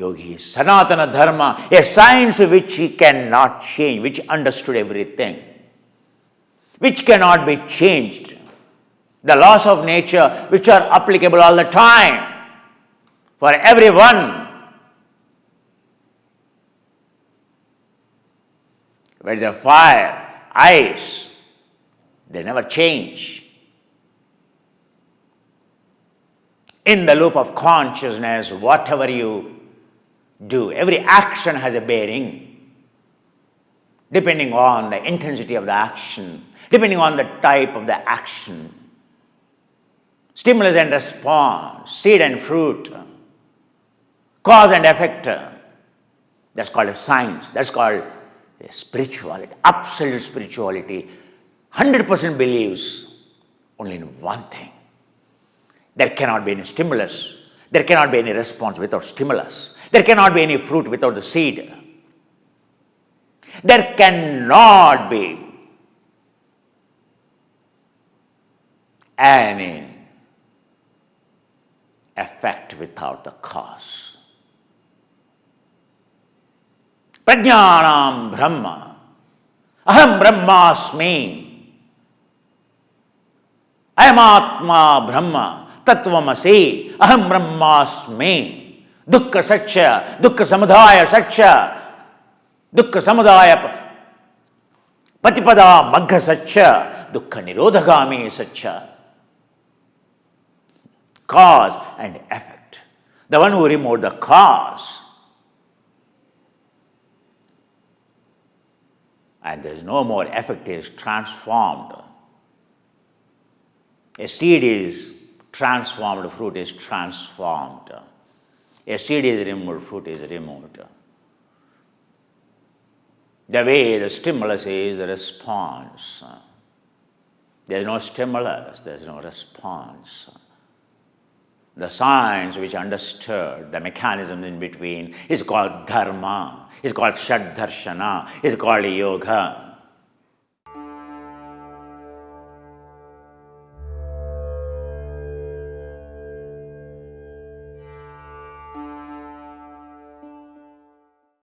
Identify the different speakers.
Speaker 1: yogis. Sanathana Dharma, a science which cannot change, which understood everything, which cannot be changed. The laws of nature which are applicable all the time for everyone. Whether fire, ice, they never change. In the loop of consciousness, whatever you do, every action has a bearing, depending on the intensity of the action, depending on the type of the action. Stimulus and response, seed and fruit, cause and effect. That's called a science. That's called a spirituality, absolute spirituality. 100% believes only in one thing. There cannot be any stimulus. There cannot be any response without stimulus. There cannot be any fruit without the seed. There cannot be any effect without the cause. Prajnanam Brahma. Aham Brahmasmi. I am Atma Brahma. Tattvamasi. Aham Brahmasmi. Dukkha Satcha. Dukkha Samudaya Satcha. Dukkha Samudaya Patipada Magga Satcha. Dukkha Nirodhagami Satcha. Cause and effect. The one who removed the cause, and there is no more effect, is transformed. A seed is transformed, fruit is transformed. A seed is removed, fruit is removed. The way the stimulus is the response. There is no stimulus, there is no response. The science which understood the mechanism in between is called dharma, is called shad darshana, is called yoga.